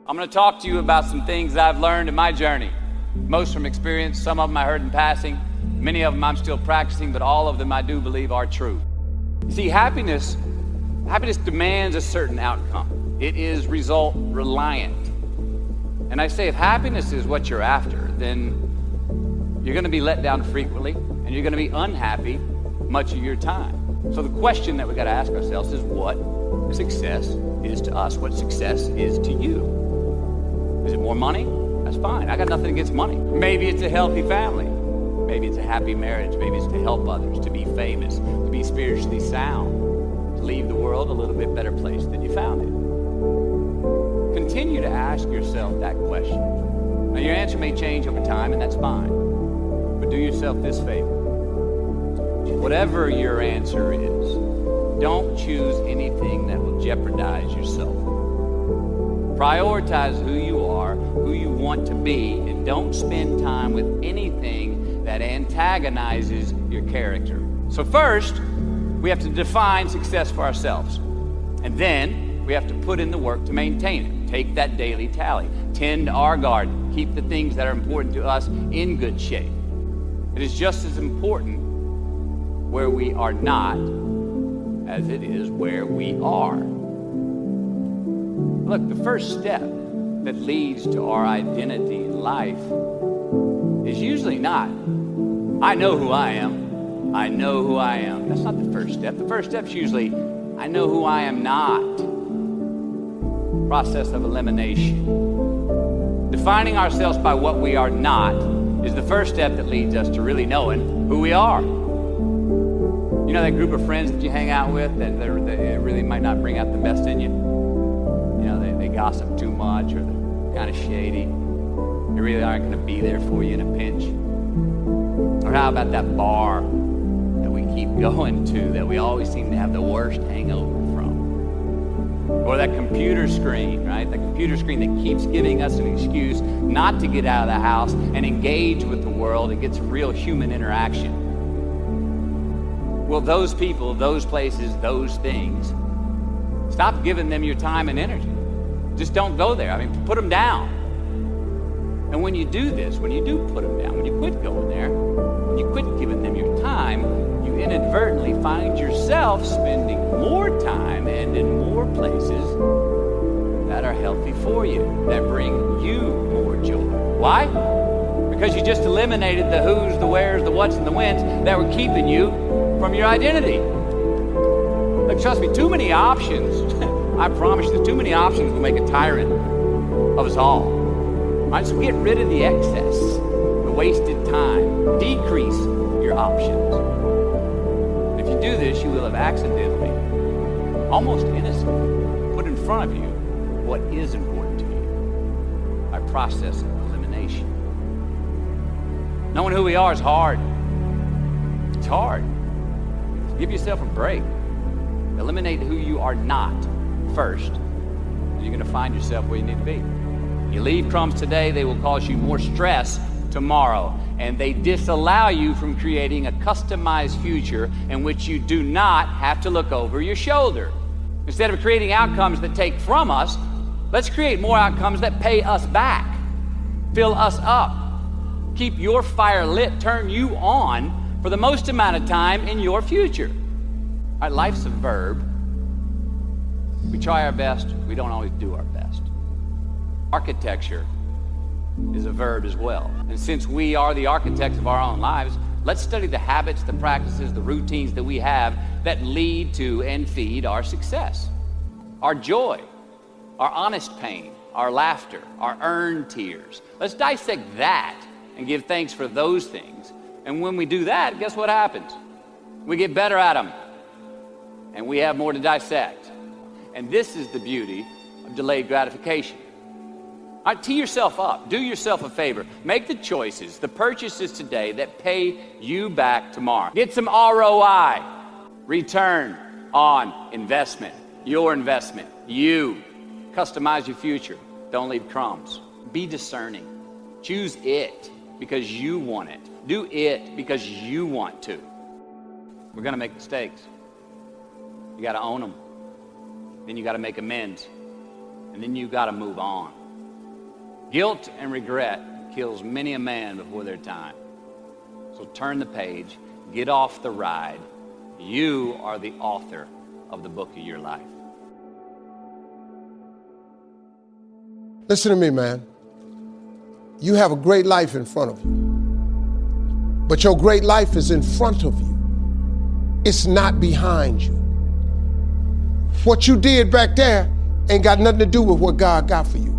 I'm going to talk to you about some things I've learned in my journey. Most from experience, some of them I heard in passing, many of them I'm still practicing, but all of them I do believe are true. You see, happiness demands a certain outcome. It is result reliant. And I say if happiness is what you're after, then you're going to be let down frequently, and you're going to be unhappy much of your time. So the question that we got to ask ourselves is what success is to us, what success is to you. Is it more money? That's fine. I got nothing against money. Maybe it's a healthy family. Maybe it's a happy marriage. Maybe it's to help others, to be famous, to be spiritually sound, to leave the world a little bit better place than you found it. Continue to ask yourself that question. Now, your answer may change over time, and that's fine. But do yourself this favor. Whatever your answer is, don't choose anything that will jeopardize yourself. Prioritize who you are, who you want to be, and don't spend time with anything that antagonizes your character. So first, we have to define success for ourselves. And then we have to put in the work to maintain it. Take that daily tally. Tend our garden. Keep the things that are important to us in good shape. It is just as important where we are not as it is where we are. Look, the first step that leads to our identity in life is usually not, I know who I am. I know who I am. That's not the first step. The first step is usually, I know who I am not. Process of elimination. Defining ourselves by what we are not is the first step that leads us to really knowing who we are. You know that group of friends that you hang out with that really might not bring out the best in you? You know, they gossip too much, or they're kind of shady. They really aren't going to be there for you in a pinch. Or how about that bar that we keep going to that we always seem to have the worst hangover from? Or that computer screen, right? That computer screen that keeps giving us an excuse not to get out of the house and engage with the world and get some real human interaction. Well, those people, those places, those things, stop giving them your time and energy. Just don't go there. I mean, put them down. And when you do this, when you do put them down, when you quit going there, when you quit giving them your time, you inadvertently find yourself spending more time and in more places that are healthy for you, that bring you more joy. Why? Because you just eliminated the who's, the where's, the what's, and the when's that were keeping you from your identity. Look, trust me, too many options, I promise you, too many options will make a tyrant of us all. All right, so get rid of the excess, the wasted time. Decrease your options. And if you do this, you will have accidentally, almost innocently, put in front of you what is important to you by process of elimination. Knowing who we are is hard. It's hard. So give yourself a break. Eliminate who you are not first, and you're going to find yourself where you need to be. You leave crumbs today, they will cause you more stress tomorrow, and they disallow you from creating a customized future in which you do not have to look over your shoulder. Instead of creating outcomes that take from us, let's create more outcomes that pay us back, fill us up, keep your fire lit, turn you on for the most amount of time in your future. All right, life's a verb. We try our best, we don't always do our best. Architecture is a verb as well. And since we are the architects of our own lives, let's study the habits, the practices, the routines that we have that lead to and feed our success. Our joy, our honest pain, our laughter, our earned tears. Let's dissect that and give thanks for those things. And when we do that, guess what happens? We get better at them. And we have more to dissect. And this is the beauty of delayed gratification. All right, tee yourself up. Do yourself a favor. Make the choices, the purchases today that pay you back tomorrow. Get some ROI, return on investment. Your investment. You. Customize your future. Don't leave crumbs. Be discerning. Choose it because you want it. Do it because you want to. We're going to make mistakes. You got to own them. Then you got to make amends. And then you got to move on. Guilt and regret kills many a man before their time. So turn the page, get off the ride. You are the author of the book of your life. Listen to me, man. You have a great life in front of you. But your great life is in front of you. It's not behind you. What you did back there ain't got nothing to do with what God got for you.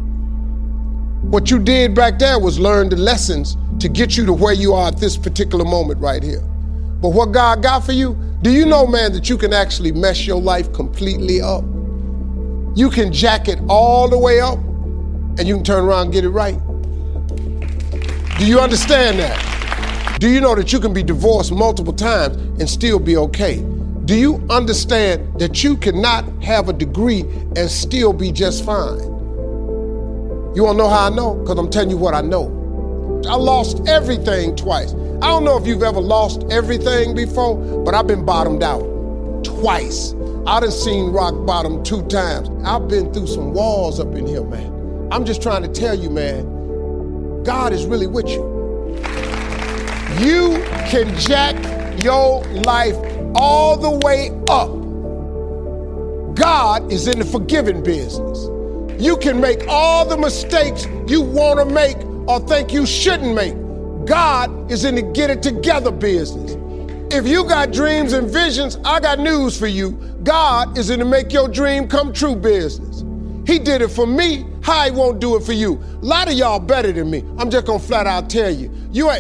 What you did back there was learn the lessons to get you to where you are at this particular moment right here. But what God got for you, do you know, man, that you can actually mess your life completely up? You can jack it all the way up and you can turn around and get it right. Do you understand that? Do you know that you can be divorced multiple times and still be okay? Do you understand that you cannot have a degree and still be just fine? You wanna know how I know? Because I'm telling you what I know. I lost everything twice. I don't know if you've ever lost everything before, but I've been bottomed out twice. I done seen rock bottom 2 times. I've been through some walls up in here, man. I'm just trying to tell you, man, God is really with you. You can jack your life all the way up. God is in the forgiving business. You can make all the mistakes you want to make or think you shouldn't make. God is in the get it together business. If you got dreams and visions, I got news for you. God is in the make your dream come true business. He did it for me. How he won't do it for you? A lot of y'all better than me. I'm just gonna flat out tell you.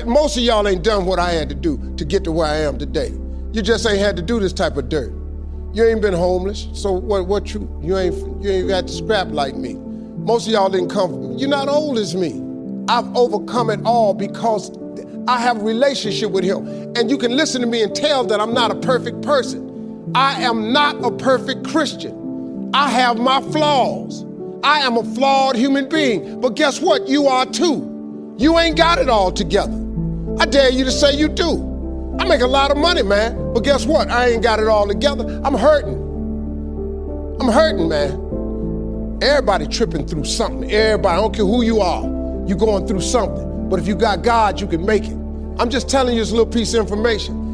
Most of y'all ain't done what I had to do to get to where I am today. You just ain't had to do this type of dirt. You ain't been homeless, so what you ain't got to scrap like me. Most of y'all didn't come, you're not old as me. I've overcome it all because I have a relationship with him. And you can listen to me and tell that I'm not a perfect person. I am not a perfect Christian. I have my flaws. I am a flawed human being. But guess what? You are too. You ain't got it all together. I dare you to say you do. I make a lot of money, man. But guess what? I ain't got it all together. I'm hurting. I'm hurting, man. Everybody tripping through something. Everybody, I don't care who you are, you going through something. But if you got God, you can make it. I'm just telling you this little piece of information.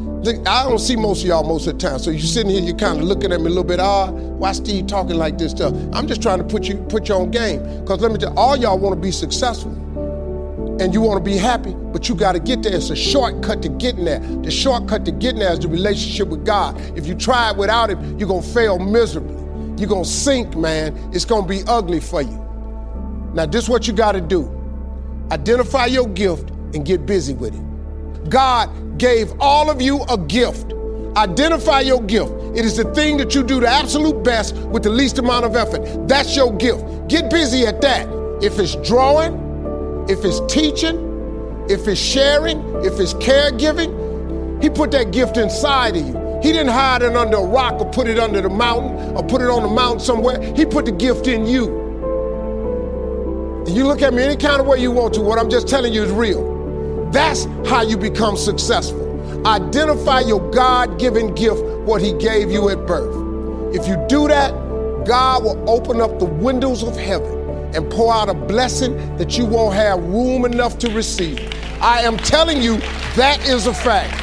I don't see most of y'all most of the time. So you're sitting here, you're kind of looking at me a little bit odd. Why Steve talking like this stuff? I'm just trying to put you on game. Because let me tell you, all y'all want to be successful. And you want to be happy, but you got to get there. It's a shortcut to getting there. The shortcut to getting there is the relationship with God. If you try it without him, you're going to fail miserably. You're going to sink, man. It's going to be ugly for you. Now, this is what you got to do. Identify your gift and get busy with it. God gave all of you a gift. Identify your gift. It is the thing that you do the absolute best with the least amount of effort. That's your gift. Get busy at that. If it's drawing, if it's teaching, if it's sharing, if it's caregiving, he put that gift inside of you. He didn't hide it under a rock or put it under the mountain or put it on the mountain somewhere. He put the gift in you. And you look at me any kind of way you want to. What I'm just telling you is real. That's how you become successful. Identify your God-given gift, what he gave you at birth. If you do that, God will open up the windows of heaven and pour out a blessing that you won't have room enough to receive. I am telling you, that is a fact.